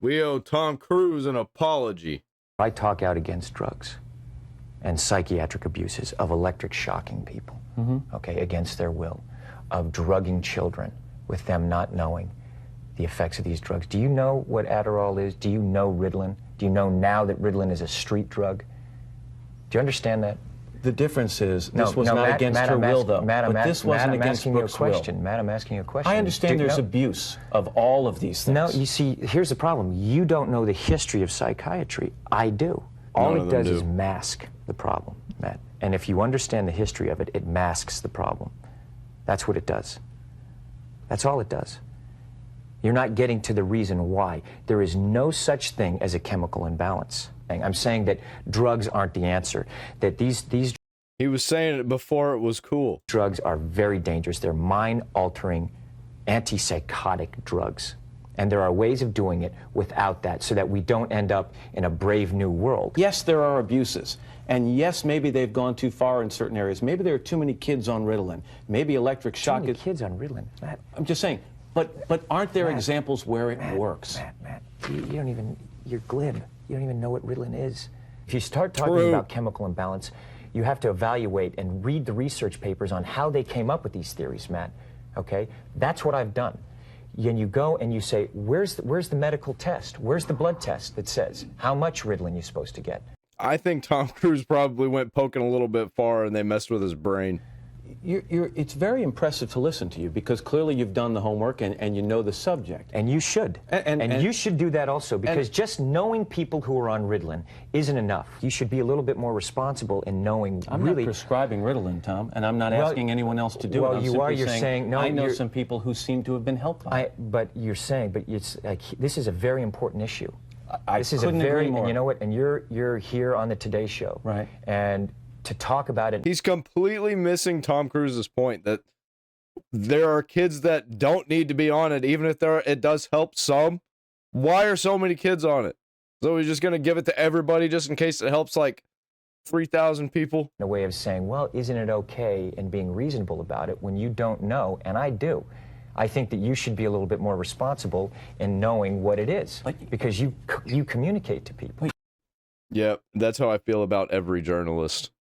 We owe Tom Cruise an apology. I talk out against drugs and psychiatric abuses of electric shocking people, okay, against their will, of drugging children with them not knowing the effects of these drugs. Do you know what Adderall is? Do you know Ritalin? Do you know now that Ritalin is a street drug? Do you understand that? The difference is this was not against her will, though. But this wasn't against Brooke's will. Matt, I'm asking you a question. I understand there's abuse of all of these things. No, you see, here's the problem. You don't know the history of psychiatry. I do. All it does is mask the problem, Matt. And if you understand the history of it, it masks the problem. That's what it does. That's all it does. You're not getting to the reason why. There is no such thing as a chemical imbalance. I'm saying that drugs aren't the answer, that these He was saying it before it was cool. drugs are very dangerous. They're mind-altering, antipsychotic drugs. And there are ways of doing it without that so that we don't end up in a brave new world. Yes, there are abuses. And yes, maybe they've gone too far in certain areas. Maybe there are too many kids on Ritalin. Maybe electric shock Too many kids on Ritalin, Matt. I'm just saying, but aren't there examples where it works? Matt, you don't even, you're glib. You don't even know what Ritalin is. If you start talking about chemical imbalance, you have to evaluate and read the research papers on how they came up with these theories, Matt, okay? That's what I've done. And you go and you say, where's the medical test? Where's the blood test that says how much Ritalin you're supposed to get? I think Tom Cruise probably went poking a little bit far and they messed with his brain. It's very impressive to listen to you because clearly you've done the homework and you know the subject. And you should. And you should do that also because just knowing people who are on Ritalin isn't enough. You should be a little bit more responsible in knowing I'm not prescribing Ritalin, Tom, and I'm not asking anyone else to do it. Well, I'm you are. simply You're saying no. I know some people who seem to have been helped by it. But you're saying, but it's like this is a very important issue. This is a very, and you know what? And you're here on the Today Show, right? And to talk about it. He's completely missing Tom Cruise's point that there are kids that don't need to be on it, even if it does help some. Why are so many kids on it? So we're just going to give it to everybody just in case it helps like 3,000 people? A way of saying, well, isn't it okay and being reasonable about it when you don't know, and I do. I think that you should be a little bit more responsible in knowing what it is because you communicate to people. Yeah, that's how I feel about every journalist.